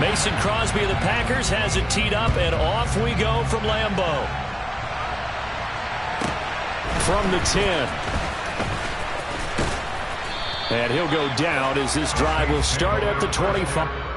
Mason Crosby of the Packers has it teed up, and off we go from Lambeau. From the 10. And he'll go down as this drive will start at the 25.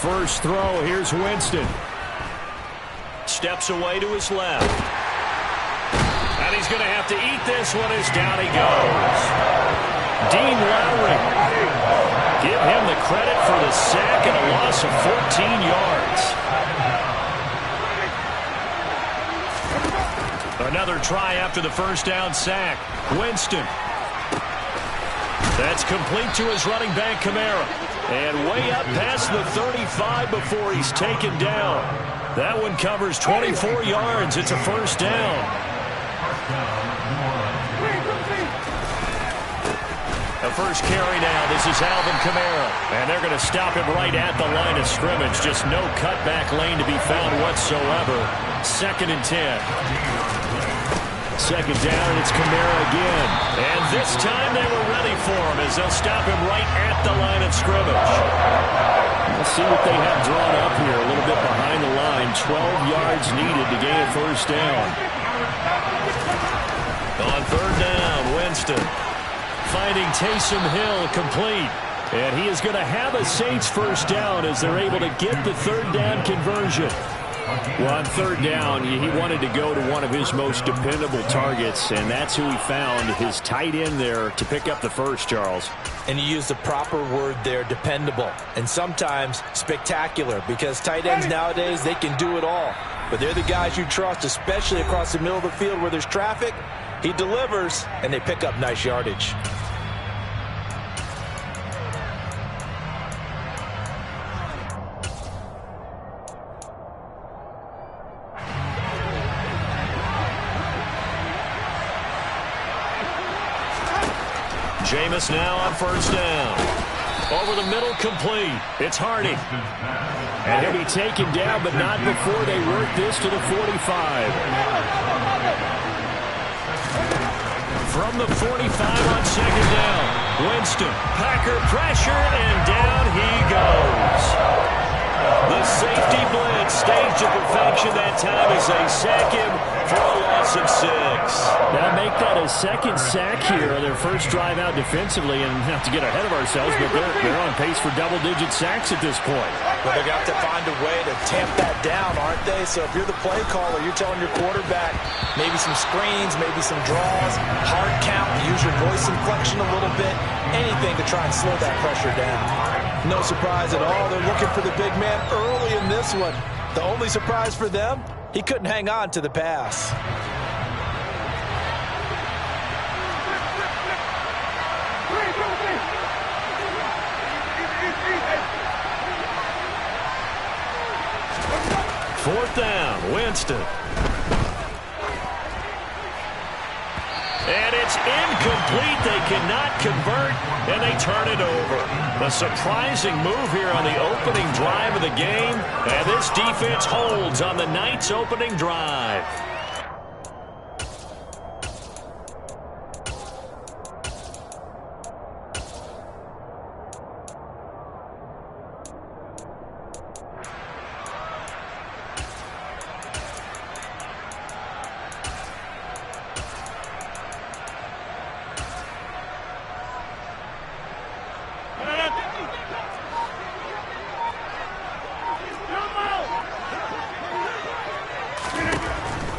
first throw. Here's Winston. Steps away to his left. And he's going to have to eat this one as down he goes. Dean Lowry. Give him the credit for the sack and a loss of 14 yards. Another try after the first down sack. Winston. That's complete to his running back, Kamara. And way up past the 35 before he's taken down. That one covers 24 yards. It's a first down. The first carry now. This is Alvin Kamara. And they're going to stop him right at the line of scrimmage. Just no cutback lane to be found whatsoever. 2nd and 10. Second down, and it's Kamara again. And this time they were ready for him as they'll stop him right at the line of scrimmage. Let's see what they have drawn up here. A little bit behind the line. 12 yards needed to gain a first down. On 3rd down, Winston finding Taysom Hill complete. And he is going to have a Saints first down as they're able to get the 3rd down conversion. Well, on 3rd down, he wanted to go to one of his most dependable targets, and that's who he found, his tight end there, to pick up the first, Charles. And you used the proper word there, dependable, and sometimes spectacular, because tight ends nowadays, they can do it all. But they're the guys you trust, especially across the middle of the field where there's traffic. He delivers, and they pick up nice yardage. Jameis now on 1st down. Over the middle, complete. It's Hardy. And he'll be taken down, but not before they work this to the 45. From the 45 on 2nd down. Winston, Packer pressure, and down he goes. The safety blitz staged to perfection that time as they sack him for a loss of 6. They'll make that a 2nd sack here on their first drive out defensively, and not to get ahead of ourselves, but they're on pace for double-digit sacks at this point. Well, they've got to find a way to tamp that down, aren't they? So if you're the play caller, you're telling your quarterback maybe some screens, maybe some draws, hard count, use your voice inflection a little bit, anything to try and slow that pressure down. No surprise at all. They're looking for the big man early in this one. The only surprise for them, he couldn't hang on to the pass. Fourth down, Winston. And it's incomplete. They cannot convert, and they turn it over. A surprising move here on the opening drive of the game, and this defense holds on the Knights' opening drive.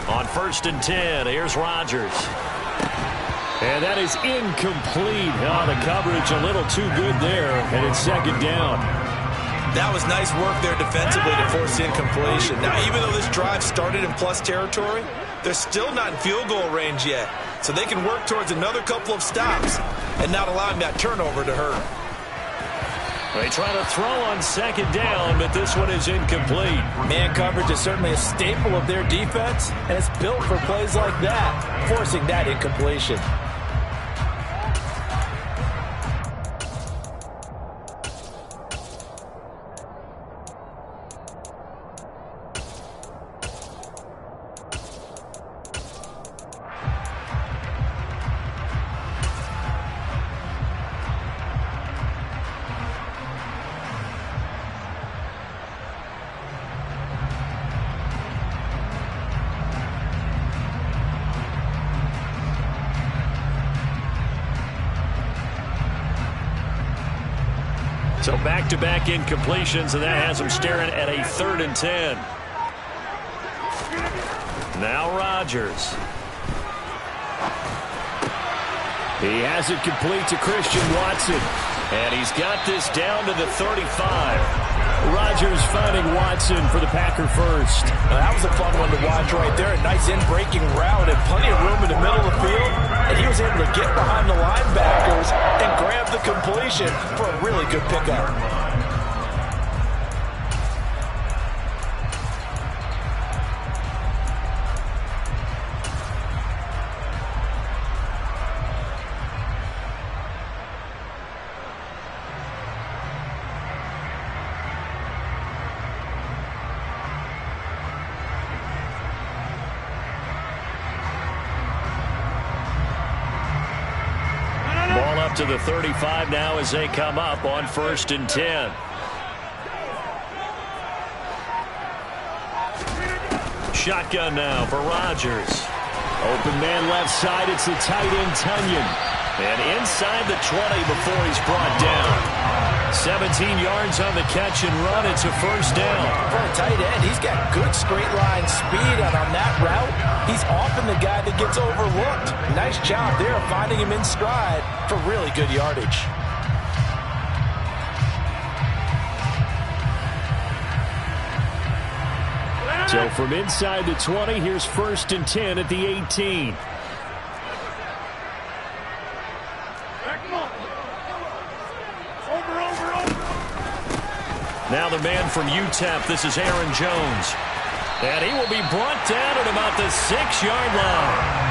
On 1st and 10, here's Rodgers. And that is incomplete. Oh, the coverage a little too good there, and it's 2nd down. That was nice work there defensively to force the incompletion. Now, even though this drive started in plus territory, they're still not in field goal range yet. So they can work towards another couple of stops and not allowing that turnover to hurt. They try to throw on 2nd down, but this one is incomplete. Man coverage is certainly a staple of their defense, and it's built for plays like that, forcing that incompletion. So back-to-back incompletions, and that has them staring at a 3rd and 10. Now Rodgers. He has it complete to Christian Watson. And he's got this down to the 35. Rodgers finding Watson for the Packer first. Now, that was a fun one to watch right there. A nice in-breaking route and plenty of room in the middle of the field. And he was able to get behind the linebackers and grab the completion for a really good pickup. To the 35 now as they come up on 1st and 10. Shotgun now for Rodgers. Open man left side. It's the tight end Tunyon. And inside the 20 before he's brought down. 17 yards on the catch and run. It's a 1st down. For a tight end, he's got good straight line speed, and on that route, he's often the guy that gets overlooked. Nice job there finding him in stride for really good yardage. So from inside the 20, here's 1st and 10 at the 18. Now the man from UTEP, this is Aaron Jones. And he will be brought down at about the 6-yard line.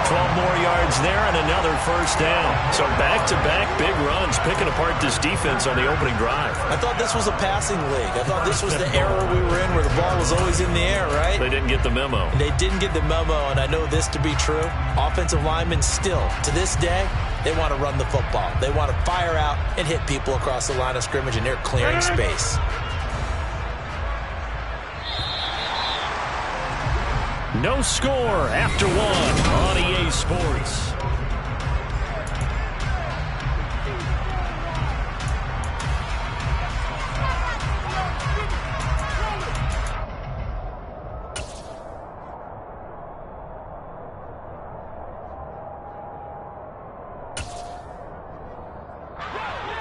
12 more yards there and another 1st down. So back-to-back big runs, picking apart this defense on the opening drive. I thought this was a passing league. I thought this was the era we were in where the ball was always in the air, right? They didn't get the memo. They didn't get the memo, and I know this to be true. Offensive linemen still, to this day, they want to run the football. They want to fire out and hit people across the line of scrimmage, and they're clearing space. No score after 1 on EA Sports.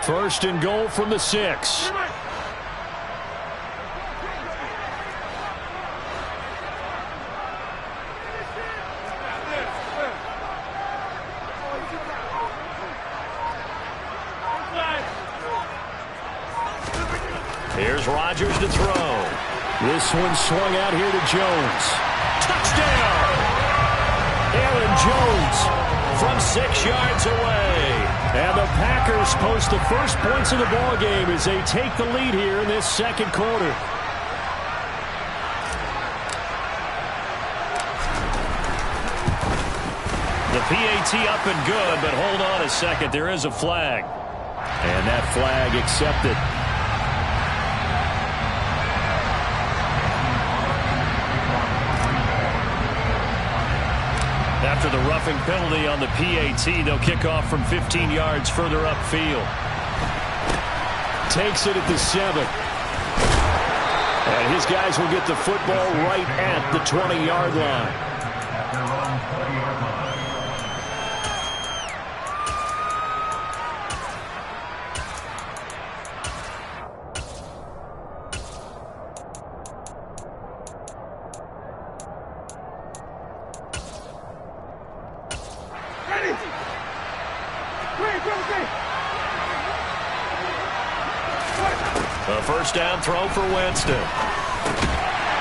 First and goal from the 6. Here's Rodgers to throw. This one swung out here to Jones. Touchdown! Aaron Jones from 6 yards away. And the Packers post the first points of the ball game as they take the lead here in this 2nd quarter. The PAT up and good, but hold on a second. There is a flag. And that flag accepted. After the roughing penalty on the PAT, they'll kick off from 15 yards further upfield. Takes it at the 7. And his guys will get the football right at the 20-yard line. A 1st down throw for Winston.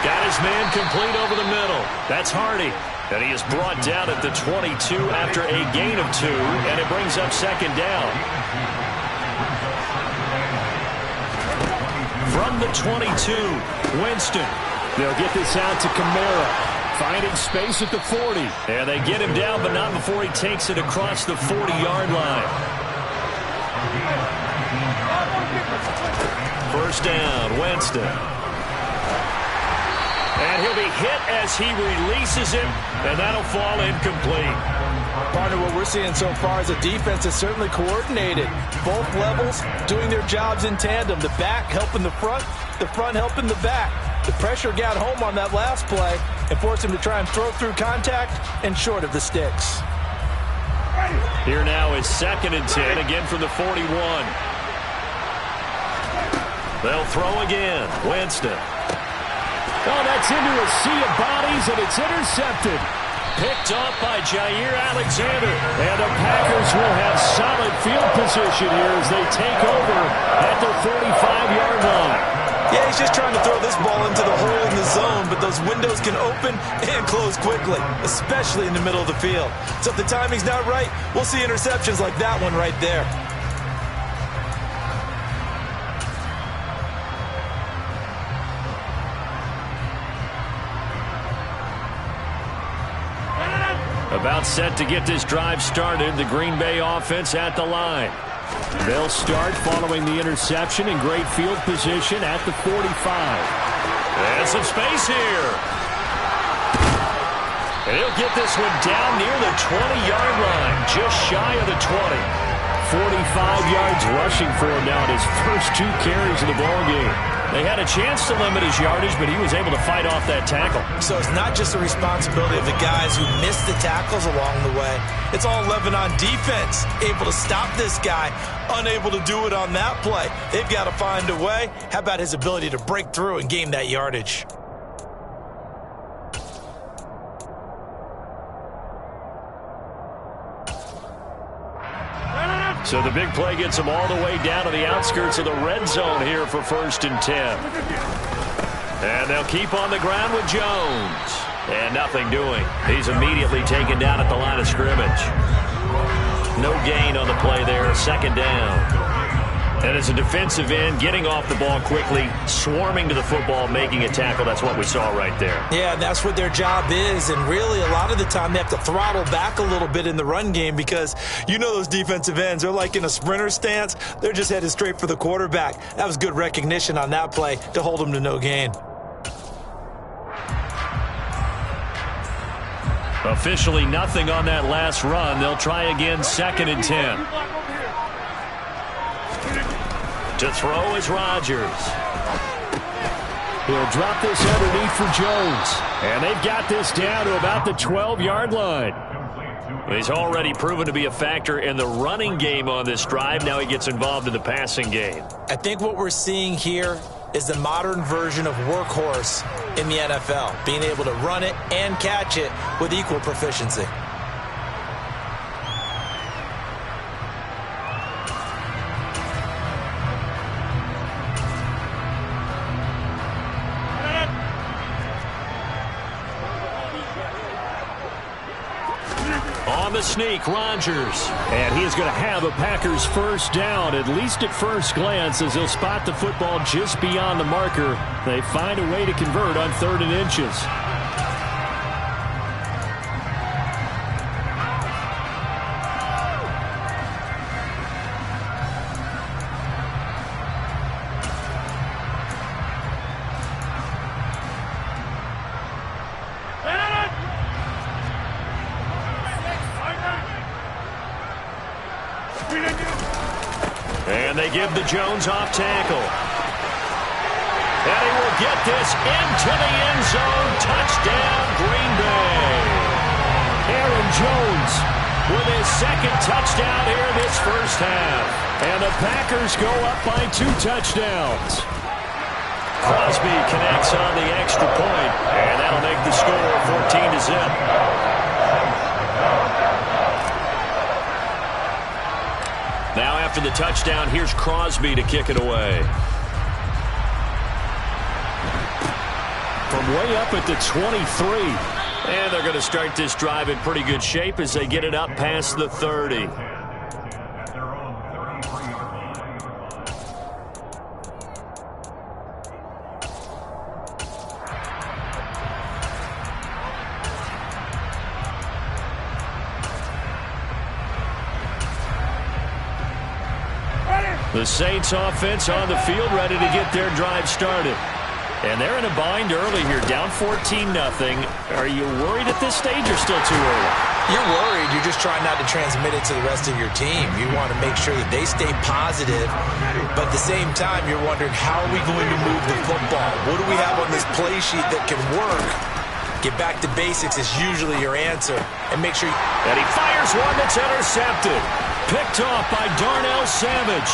Got his man complete over the middle. That's Hardy. And he is brought down at the 22 after a gain of 2, and it brings up 2nd down. From the 22, Winston. They'll get this out to Kamara. Finding space at the 40. And they get him down, but not before he takes it across the 40-yard line. 1st down, Winston. And he'll be hit as he releases it, and that'll fall incomplete. Partner, what we're seeing so far is a defense that's certainly coordinated. Both levels doing their jobs in tandem. The back helping the front helping the back. The pressure got home on that last play and forced him to try and throw through contact and short of the sticks. Here now is 2nd and 10, again from the 41. They'll throw again. Winston. Oh, that's into a sea of bodies, and it's intercepted. Picked off by Jair Alexander. And the Packers will have solid field position here as they take over at the 45-yard line. Yeah, he's just trying to throw this ball into the hole in the zone, but those windows can open and close quickly, especially in the middle of the field. So if the timing's not right, we'll see interceptions like that one right there. About set to get this drive started, the Green Bay offense at the line. They'll start following the interception in great field position at the 45. And some space here. And he'll get this one down near the 20-yard line, just shy of the 20. 45 yards rushing for him now in his first 2 carries of the ballgame. They had a chance to limit his yardage, but he was able to fight off that tackle. So it's not just the responsibility of the guys who missed the tackles along the way. It's all 11 on defense, able to stop this guy, unable to do it on that play. They've got to find a way. How about his ability to break through and gain that yardage? So the big play gets him all the way down to the outskirts of the red zone here for 1st and 10. And they'll keep on the ground with Jones. And nothing doing. He's immediately taken down at the line of scrimmage. No gain on the play there, 2nd down. And as a defensive end, getting off the ball quickly, swarming to the football, making a tackle, that's what we saw right there. Yeah, that's what their job is, and really a lot of the time they have to throttle back a little bit in the run game because you know those defensive ends, they're like in a sprinter stance. They're just headed straight for the quarterback. That was good recognition on that play to hold them to no gain. Officially nothing on that last run. They'll try again, 2nd and 10. To throw is Rodgers. He'll drop this underneath for Jones. And they've got this down to about the 12-yard line. He's already proven to be a factor in the running game on this drive. Now he gets involved in the passing game. I think what we're seeing here is the modern version of workhorse in the NFL, being able to run it and catch it with equal proficiency. On the sneak, Rodgers. And he is going to have a Packers 1st down, at least at first glance, as he'll spot the football just beyond the marker. They find a way to convert on 3rd and inches. And they give the Jones off tackle. And he will get this into the end zone. Touchdown, Green Bay. Aaron Jones with his 2nd touchdown here this first half. And the Packers go up by 2 touchdowns. Crosby connects on the extra point, and that'll make the score 14-0. Now after the touchdown, here's Crosby to kick it away. From way up at the 23. And they're going to start this drive in pretty good shape as they get it up past the 30. The Saints offense on the field, ready to get their drive started. And they're in a bind early here, down 14-0. Are you worried at this stage or still too early? You're worried. You're just trying not to transmit it to the rest of your team. You want to make sure that they stay positive, but at the same time, you're wondering, how are we going to move the football? What do we have on this play sheet that can work? Get back to basics is usually your answer, and make sure. And he fires one that's intercepted. Picked off by Darnell Savage.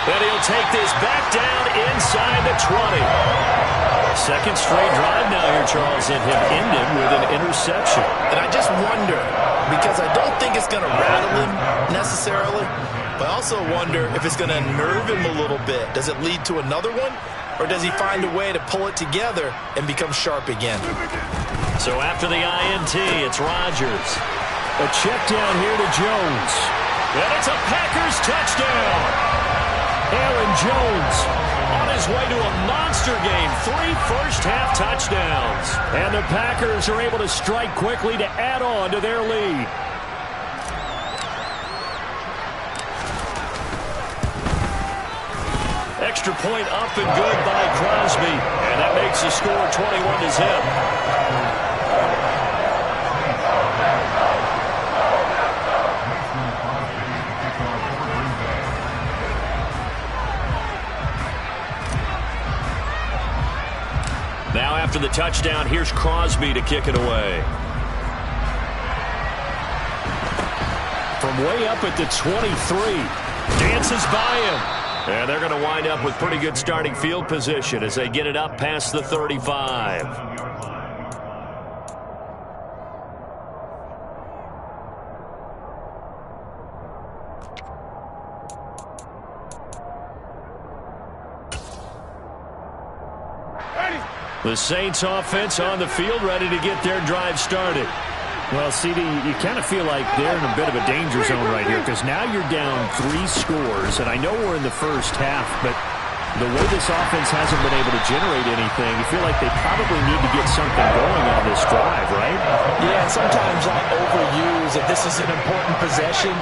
And he'll take this back down inside the 20. Second straight drive now here, Charles, and him ended with an interception. And I just wonder, because I don't think it's going to rattle him necessarily, but I also wonder if it's going to nerve him a little bit. Does it lead to another one, or does he find a way to pull it together and become sharp again? So after the INT, it's Rodgers. A check down here to Jones. And it's a Packers touchdown. Aaron Jones on his way to a monster game. 3 first-half touchdowns. And the Packers are able to strike quickly to add on to their lead. Extra point up and good by Crosby. And that makes the score 21-0. Now after the touchdown, here's Crosby to kick it away. From way up at the 23. Dances by him. And they're going to wind up with pretty good starting field position as they get it up past the 35. The Saints offense on the field, ready to get their drive started. Well, CD, you kind of feel like they're in a bit of a danger zone right here because now you're down 3 scores, and I know we're in the first half, but the way this offense hasn't been able to generate anything, you feel like they probably need to get something going on this drive, right? Yeah, and sometimes I overuse that this is an important possession.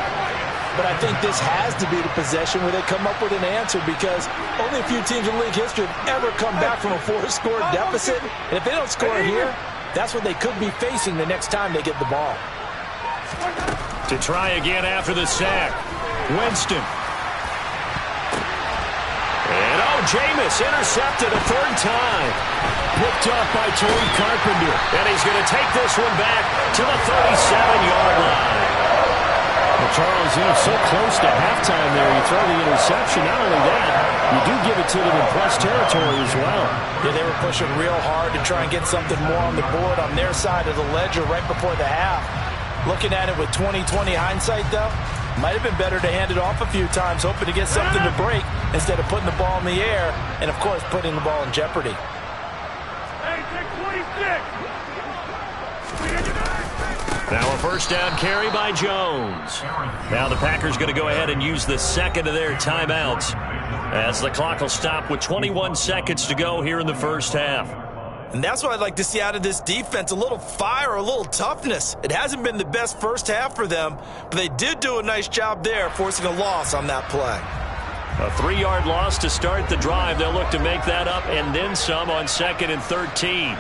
But I think this has to be the possession where they come up with an answer, because only a few teams in league history have ever come back from a 4-score deficit. And if they don't score here, that's what they could be facing the next time they get the ball. To try again after the sack. Winston. And Jameis intercepted a 3rd time. Picked up by Tariq Carpenter. And he's going to take this one back to the 37-yard line. Well, Charles, so close to halftime there. You throw the interception. Not only that, you do give it to them in plus territory as well. Yeah, they were pushing real hard to try and get something more on the board on their side of the ledger right before the half. Looking at it with 20/20 hindsight, though, might have been better to hand it off a few times, hoping to get something to break instead of putting the ball in the air and, of course, putting the ball in jeopardy. Hey, take 26. Now a first down carry by Jones. Now the Packers going to go ahead and use the second of their timeouts as the clock will stop with 21 seconds to go here in the first half. And that's what I'd like to see out of this defense, a little fire, a little toughness. It hasn't been the best first half for them, but they did do a nice job there, forcing a loss on that play. A 3-yard loss to start the drive. They'll look to make that up and then some on 2nd and 13.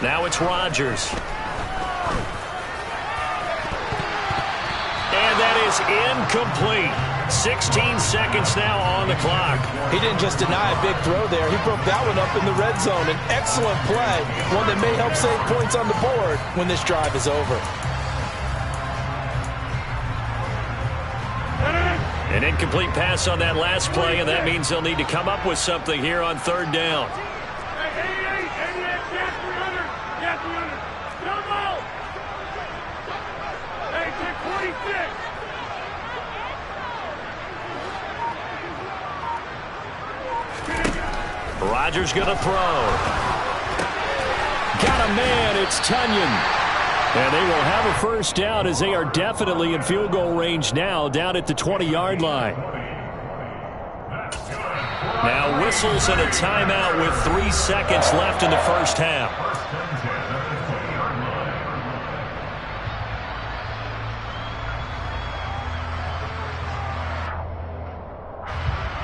Now it's Rodgers. And that is incomplete. 16 seconds now on the clock. He didn't just deny a big throw there. He broke that one up in the red zone. An excellent play, one that may help save points on the board when this drive is over. An incomplete pass on that last play, and that means they'll need to come up with something here on 3rd down. Rodgers going to throw. Got a man. It's Tunyon. And they will have a first down as they are definitely in field goal range now, down at the 20-yard line. Now whistles and a timeout with 3 seconds left in the first half.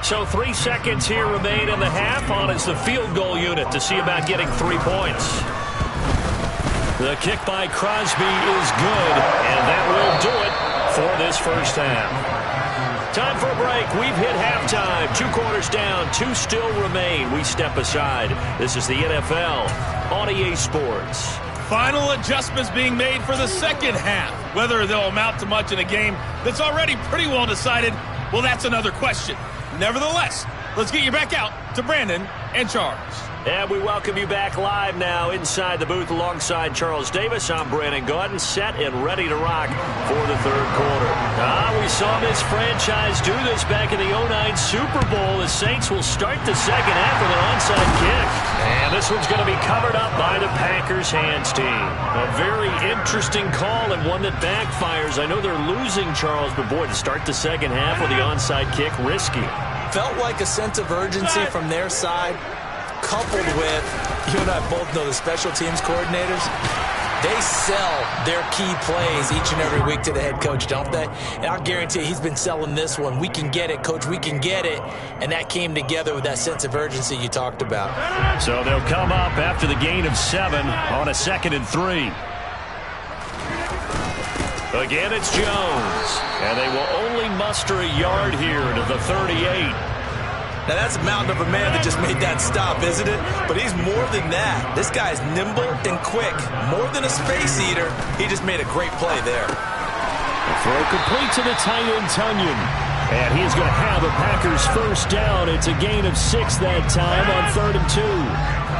So 3 seconds here remain in the half. On is the field goal unit to see about getting 3 points. The kick by Crosby is good, and that will do it for this first half. Time for a break. We've hit halftime. 2 quarters down, 2 still remain. We step aside. This is the NFL on EA Sports. Final adjustments being made for the second half. Whether they'll amount to much in a game that's already pretty well decided, well, that's another question. Nevertheless, let's get you back out to Brandon and Charles. And we welcome you back live now inside the booth alongside Charles Davis. I'm Brandon Gaudin, set and ready to rock for the third quarter. We saw this franchise do this back in the 2009 Super Bowl. The Saints will start the second half with an onside kick. And this one's going to be covered up by the Packers hands team. A very interesting call and one that backfires. I know they're losing, Charles, but boy, to start the second half with the onside kick, risky. Felt like a sense of urgency from their side, coupled with, you and I both know the special teams coordinators, they sell their key plays each and every week to the head coach, don't they? And I'll guarantee you, he's been selling this one. We can get it, coach, we can get it. And that came together with that sense of urgency you talked about. So they'll come up after the gain of 7 on a 2nd and 3. Again, it's Jones. And they will only muster a yard here to the 38. Now, that's a mountain of a man that just made that stop, isn't it? But he's more than that. This guy's nimble and quick. More than a space eater. He just made a great play there. The throw complete to the tight end, Tunyon. And he's going to have a Packers first down. It's a gain of 6 that time on 3rd and 2.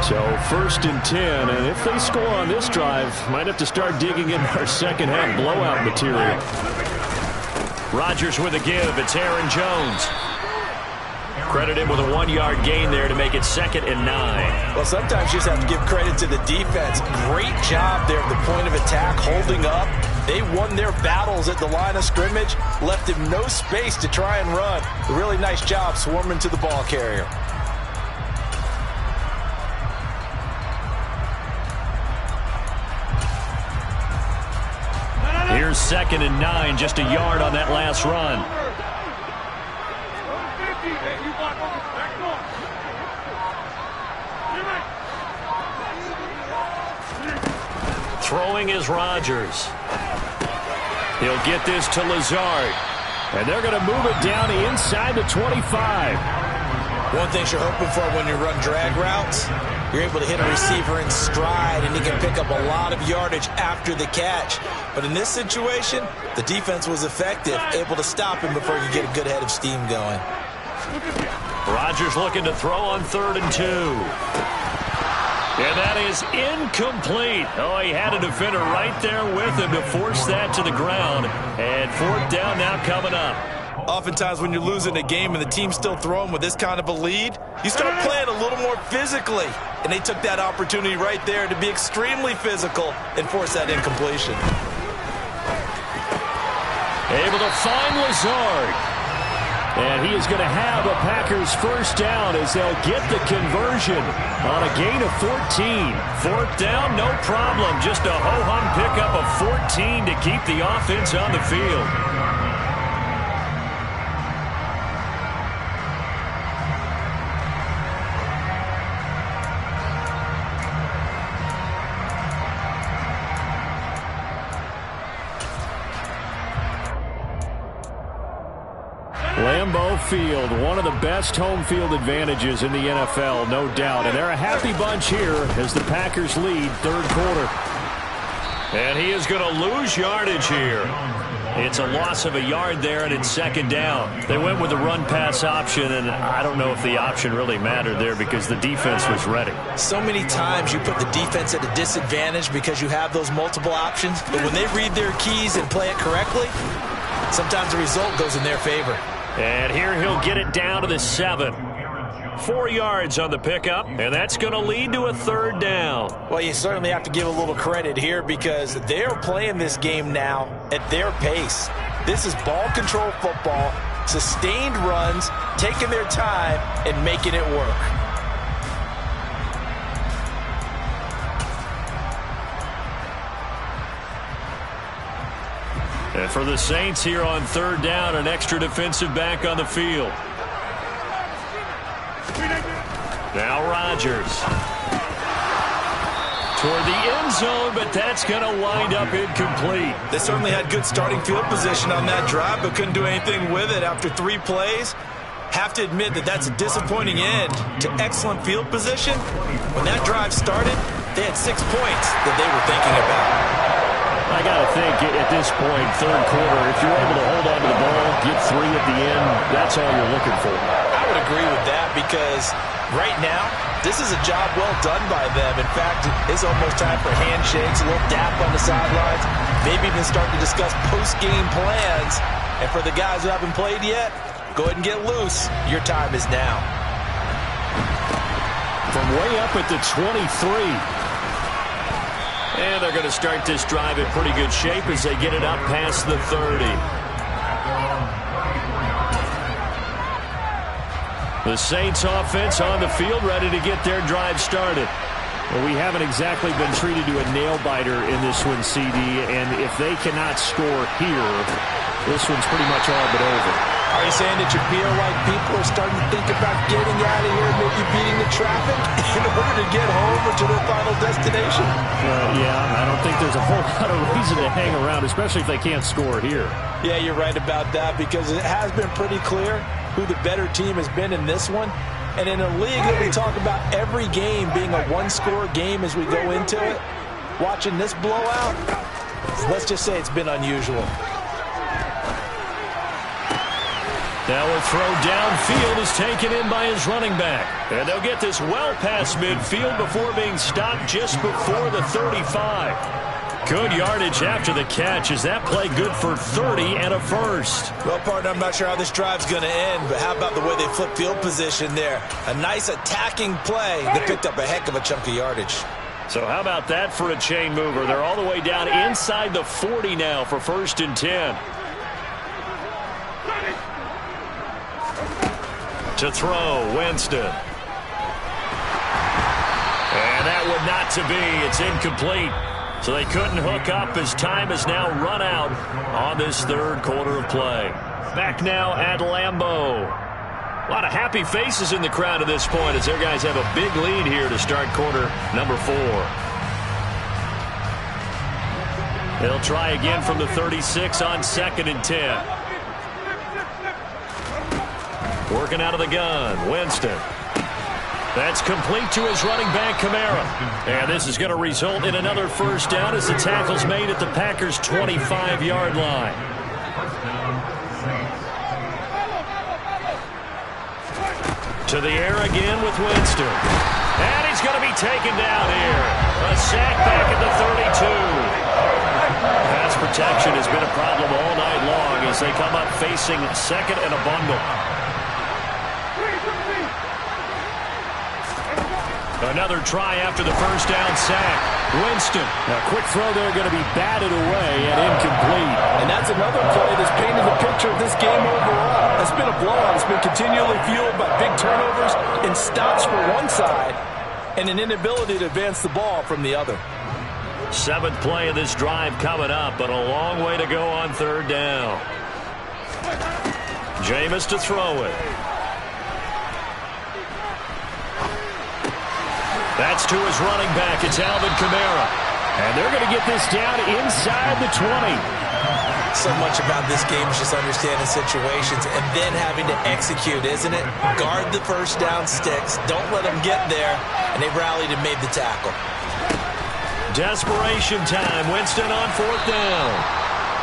So 1st and 10. And if they score on this drive, might have to start digging in our second half blowout material. Rodgers with a give. It's Aaron Jones. Credit him with a 1-yard gain there to make it 2nd and 9. Well, sometimes you just have to give credit to the defense. Great job there at the point of attack, holding up. They won their battles at the line of scrimmage, left him no space to try and run. A really nice job swarming to the ball carrier. Here's 2nd and 9, just a yard on that last run. Throwing is Rodgers. He'll get this to Lazard. And they're going to move it down inside the 25. One thing you're hoping for when you run drag routes, you're able to hit a receiver in stride, and he can pick up a lot of yardage after the catch. But in this situation, the defense was effective, able to stop him before he could get a good head of steam going. Rodgers looking to throw on 3rd and 2. And that is incomplete. Oh, he had a defender right there with him to force that to the ground. And 4th down now coming up. Oftentimes when you're losing a game and the team's still throwing with this kind of a lead, you start playing a little more physically. And they took that opportunity right there to be extremely physical and force that incompletion. Able to find Lazard. And he is going to have a Packers first down as they'll get the conversion on a gain of 14. 4th down, no problem. Just a ho-hum pickup of 14 to keep the offense on the field. Lambeau Field, one of the best home field advantages in the NFL, no doubt. And they're a happy bunch here as the Packers lead 3rd quarter. And he is going to lose yardage here. It's a loss of a yard there, and it's 2nd down. They went with the run-pass option, and I don't know if the option really mattered there because the defense was ready. So many times you put the defense at a disadvantage because you have those multiple options, but when they read their keys and play it correctly, sometimes the result goes in their favor. And here he'll get it down to the 7. 4 yards on the pickup, and that's going to lead to a 3rd down. Well, you certainly have to give a little credit here because they're playing this game now at their pace. This is ball control football, sustained runs, taking their time, and making it work. And for the Saints here on 3rd down, an extra defensive back on the field. Rodgers. Toward the end zone, but that's going to wind up incomplete. They certainly had good starting field position on that drive, but couldn't do anything with it after 3 plays. Have to admit that that's a disappointing end to excellent field position. When that drive started, they had 6 points that they were thinking about. I got to think at this point, third quarter, if you're able to hold on to the ball, get 3 at the end, that's all you're looking for. I would agree with that because right now, this is a job well done by them. In fact, it's almost time for handshakes, a little dap on the sidelines, maybe even start to discuss post-game plans. And for the guys who haven't played yet, go ahead and get loose. Your time is now. From way up at the 23. And they're going to start this drive in pretty good shape as they get it up past the 30. The Saints offense on the field ready to get their drive started. Well, we haven't exactly been treated to a nail-biter in this one, CD, and if they cannot score here, this one's pretty much all but over. Are you saying that you feel like people are starting to think about getting out of here, maybe beating the traffic in order to get home or to their final destination? Yeah, I don't think there's a whole lot of reason to hang around, especially if they can't score here. Yeah, you're right about that because it has been pretty clear who the better team has been in this one. And in a league that we talk about every game being a one-score game as we go into it, watching this blowout, let's just say it's been unusual. Now a throw downfield is taken in by his running back. And they'll get this well past midfield before being stopped just before the 35. Good yardage after the catch. Is that play good for 30 and a first? Well, partner, I'm not sure how this drive's going to end, but how about the way they flip field position there? A nice attacking play that picked up a heck of a chunk of yardage. So how about that for a chain mover? They're all the way down inside the 40 now for 1st and 10. To throw, Winston. And that would not to be. It's incomplete. So they couldn't hook up as time has now run out on this third quarter of play. Back now at Lambeau. A lot of happy faces in the crowd at this point as their guys have a big lead here to start quarter number 4. They'll try again from the 36 on 2nd and 10. Working out of the gun, Winston. That's complete to his running back, Kamara. And this is going to result in another first down as the tackle's made at the Packers' 25-yard line. To the air again with Winston. And he's going to be taken down here. A sack back at the 32. Pass protection has been a problem all night long as they come up facing second and a bundle. Another try after the first down sack. Winston. A quick throw there going to be batted away and incomplete. And that's another play that's painted the picture of this game overall. It's been a blowout. It's been continually fueled by big turnovers and stops for one side and an inability to advance the ball from the other. 7th play of this drive coming up, but a long way to go on 3rd down. Jameis to throw it. That's to his running back. It's Alvin Kamara. And they're going to get this down inside the 20. So much about this game is just understanding situations and then having to execute, isn't it? Guard the first down sticks. Don't let them get there. And they rallied and made the tackle. Desperation time. Winston on 4th down.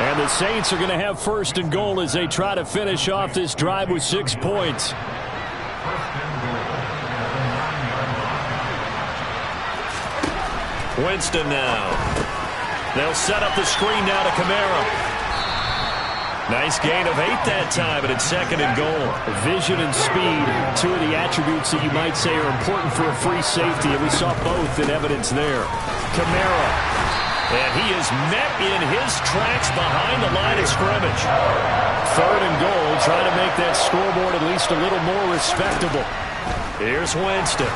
And the Saints are going to have 1st and goal as they try to finish off this drive with 6 points. Winston now. They'll set up the screen now to Kamara. Nice gain of 8 that time, and it's 2nd and goal. Vision and speed, 2 of the attributes that you might say are important for a free safety, and we saw both in evidence there. Kamara. And he is met in his tracks behind the line of scrimmage. 3rd and goal, trying to make that scoreboard at least a little more respectable. Here's Winston.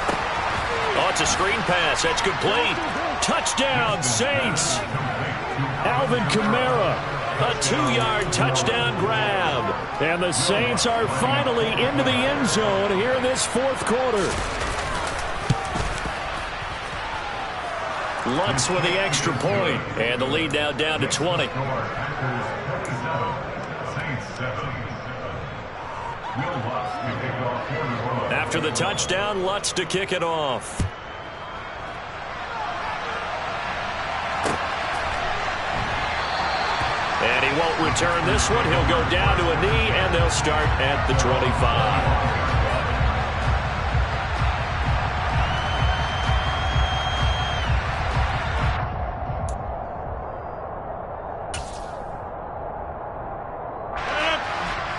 Oh, it's a screen pass. That's complete. Touchdown, Saints. Alvin Kamara. A 2-yard touchdown grab. And the Saints are finally into the end zone here in this 4th quarter. Lutz with the extra point, and the lead now down to 20. After the touchdown, Lutz to kick it off. And he won't return this one. He'll go down to a knee, and they'll start at the 25.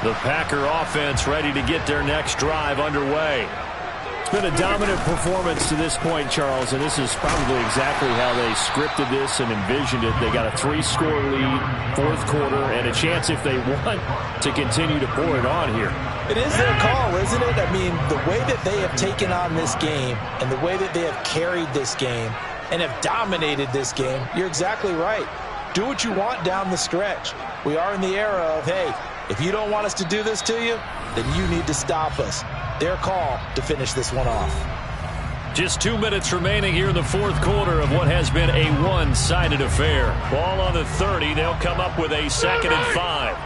The Packer offense ready to get their next drive underway. It's been a dominant performance to this point, Charles, and this is probably exactly how they scripted this and envisioned it. They got a 3-score lead, fourth quarter, and a chance, if they want, to continue to pour it on here. It is their call, isn't it? I mean, the way that they have taken on this game and the way that they have carried this game and have dominated this game, you're exactly right. Do what you want down the stretch. We are in the era of, hey, if you don't want us to do this to you, then you need to stop us. Their call to finish this one off. Just 2 minutes remaining here in the fourth quarter of what has been a one-sided affair. Ball on the 30. They'll come up with a 2nd and 5.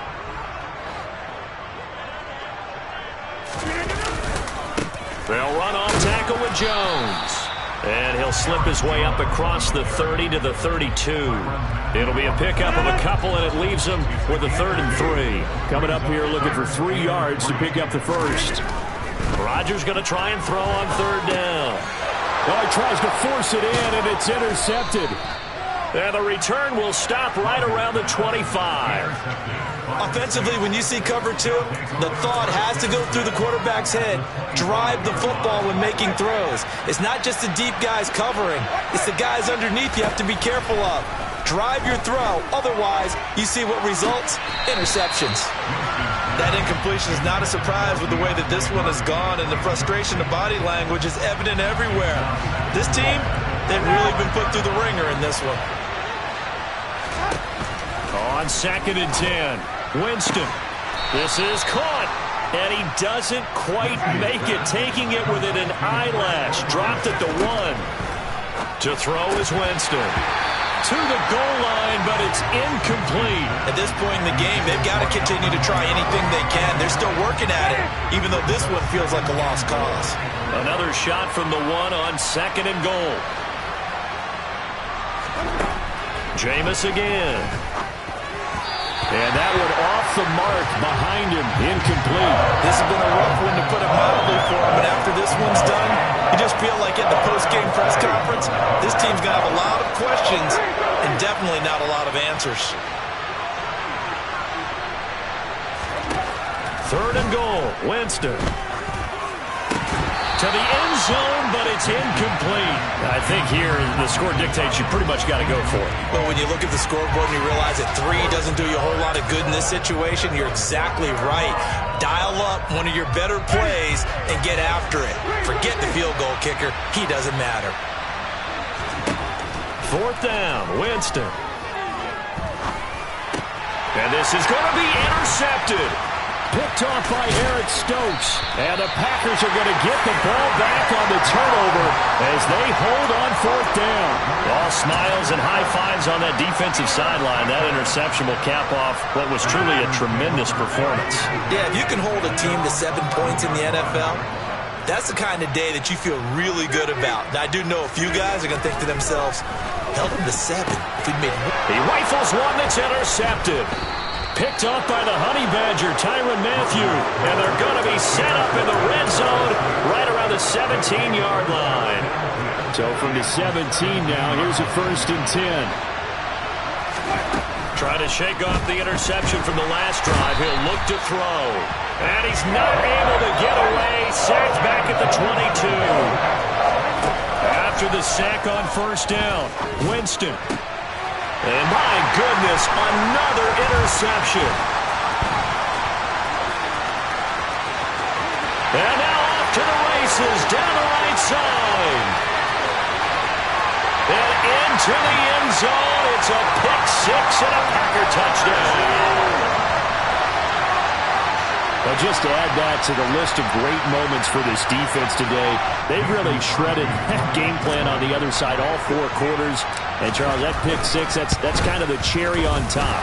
They'll run off tackle with Jones. And he'll slip his way up across the 30 to the 32. It'll be a pickup of a couple, and it leaves him with a 3rd and 3. Coming up here looking for 3 yards to pick up the first. Rodgers going to try and throw on 3rd down. Well, he tries to force it in, and it's intercepted. And the return will stop right around the 25. Offensively, when you see cover 2, the thought has to go through the quarterback's head. Drive the football when making throws. It's not just the deep guys covering. It's the guys underneath you have to be careful of. Drive your throw. Otherwise, you see what results? Interceptions. That incompletion is not a surprise with the way that this one has gone, and the frustration, the body language is evident everywhere. This team, they've really been put through the ringer in this one. On 2nd and 10, Winston. This is caught, and he doesn't quite make it, taking it within an eyelash. Dropped at the 1. To throw is Winston. To the goal line, but it's incomplete. At this point in the game, they've got to continue to try anything they can. They're still working at it, even though this one feels like a lost cause. Another shot from the 1 on 2nd and goal. Jameis again. And that one off the mark behind him. Incomplete. This has been a rough one to put it mildly for him, but after this one's done, you just feel like at the post-game press conference, this team's going to have a lot of questions and definitely not a lot of answers. 3rd and goal. Winston. To the end zone, but it's incomplete. I think here the score dictates you pretty much got to go for it. Well, when you look at the scoreboard and you realize that 3 doesn't do you a whole lot of good in this situation, you're exactly right. Dial up one of your better plays and get after it. Forget the field goal kicker. He doesn't matter. 4th down, Winston. And this is going to be intercepted. Picked off by Eric Stokes. And the Packers are going to get the ball back on the turnover as they hold on 4th down. All smiles and high fives on that defensive sideline. That interception will cap off what was truly a tremendous performance. Yeah, if you can hold a team to 7 points in the NFL, that's the kind of day that you feel really good about. Now, I do know a few guys are going to think to themselves, held them to 7. If we made... He rifles one that's intercepted. Picked off by the Honey Badger, Tyrann Mathieu. And they're going to be set up in the red zone right around the 17-yard line. So from the 17 now, here's a 1st and 10. Trying to shake off the interception from the last drive. He'll look to throw. And he's not able to get away. Sacked back at the 22. After the sack on 1st down, Winston. And my goodness, another interception. And now off to the races, down the right side. And into the end zone. It's a pick 6 and a Packer touchdown. But just add that to the list of great moments for this defense today. They've really shredded that game plan on the other side all 4 quarters. And, Charles, that pick six, that's kind of the cherry on top.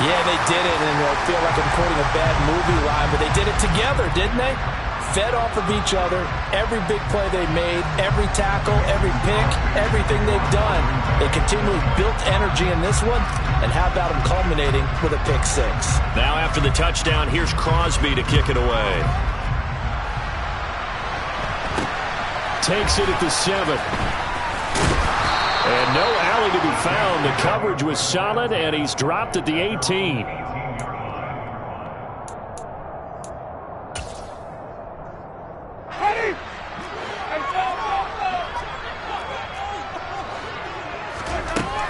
Yeah, they did it, and I feel like I'm quoting a bad movie line, but they did it together, didn't they? Fed off of each other, every big play they made, every tackle, every pick, everything they've done. They continually built energy in this one, and how about them culminating with a pick six? Now after the touchdown, here's Crosby to kick it away. Takes it at the 7. And no alley to be found. The coverage was solid, and he's dropped at the 18.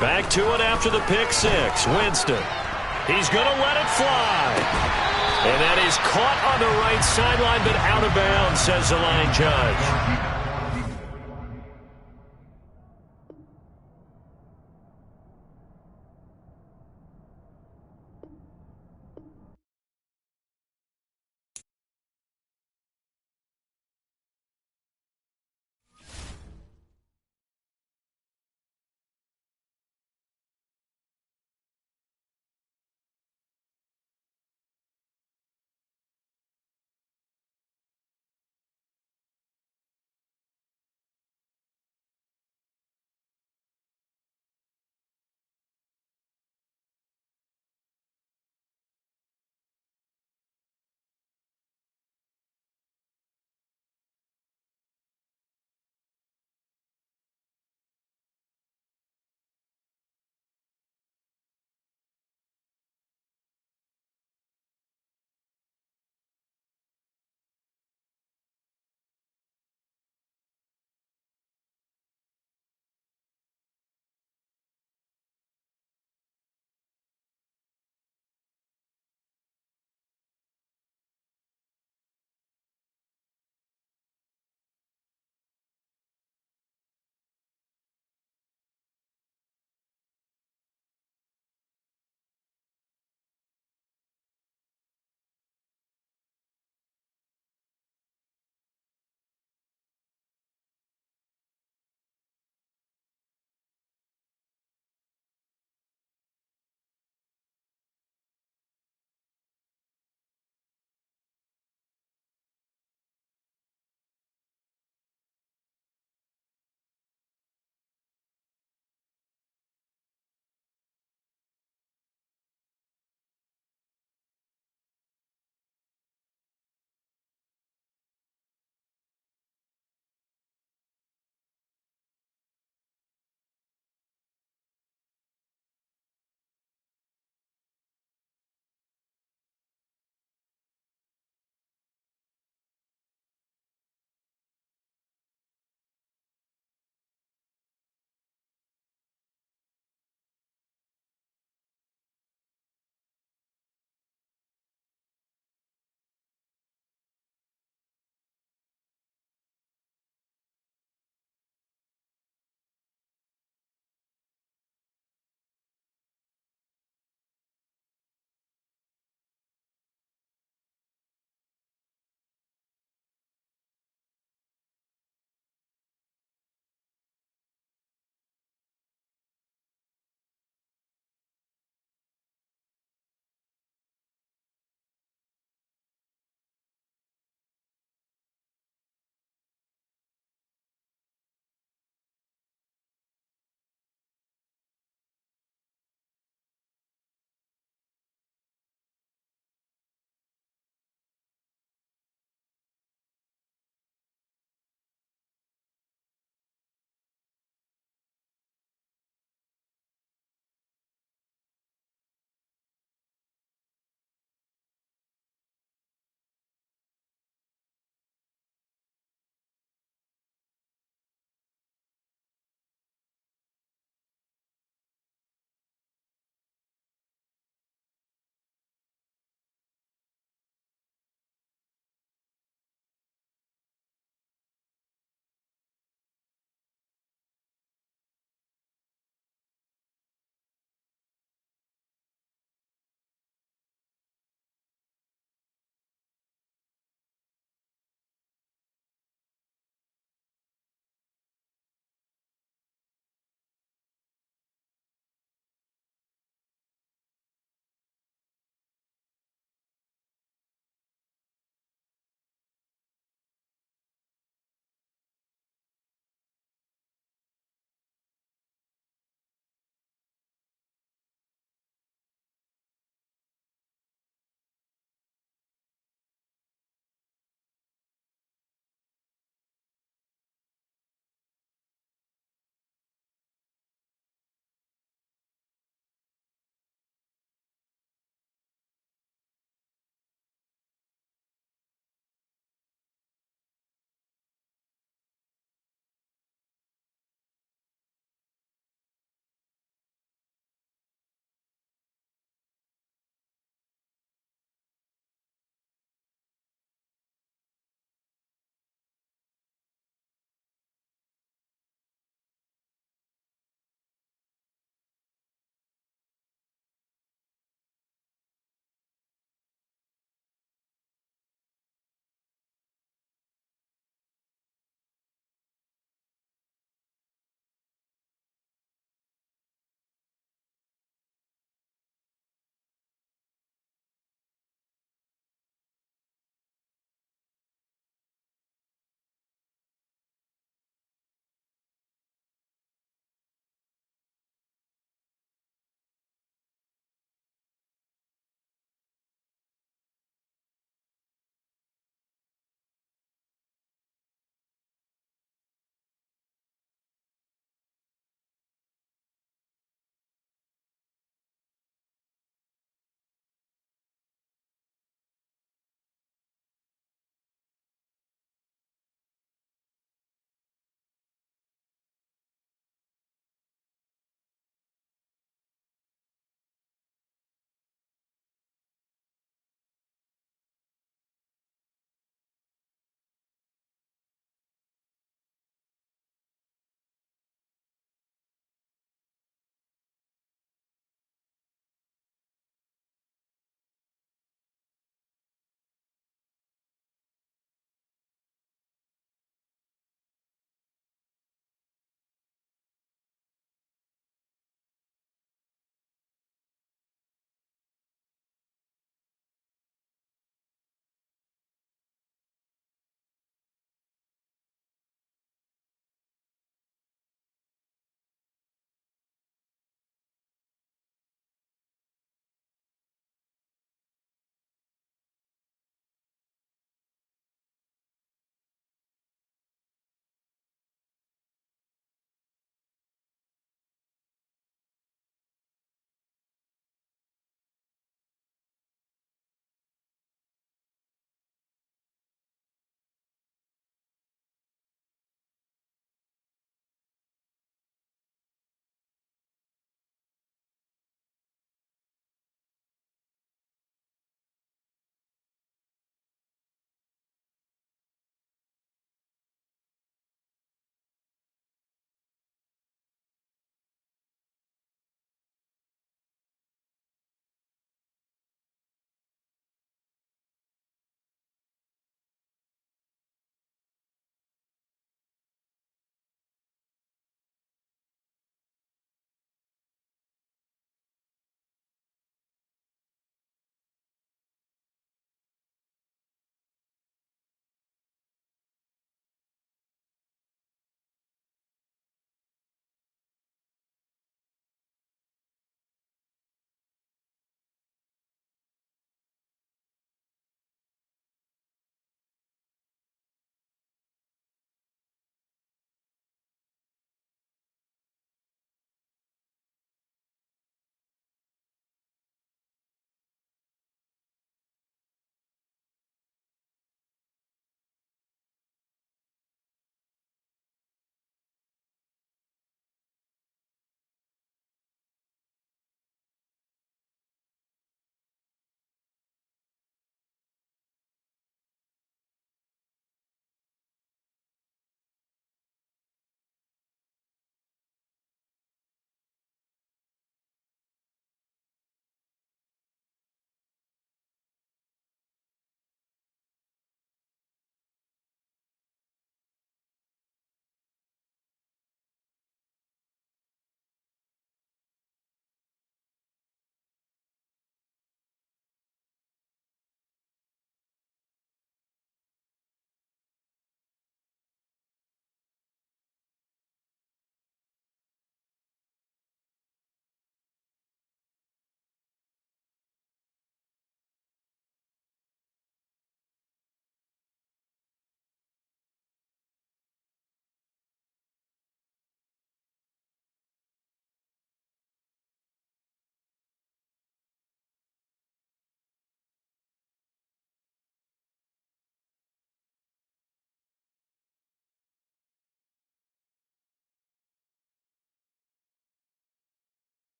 Back to it after the pick six. Winston. He's going to let it fly. And that is caught on the right sideline, but out of bounds, says the line judge.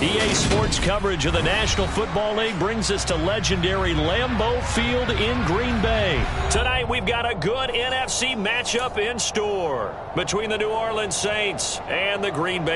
EA Sports coverage of the National Football League brings us to legendary Lambeau Field in Green Bay. Tonight we've got a good NFC matchup in store between the New Orleans Saints and the Green Bay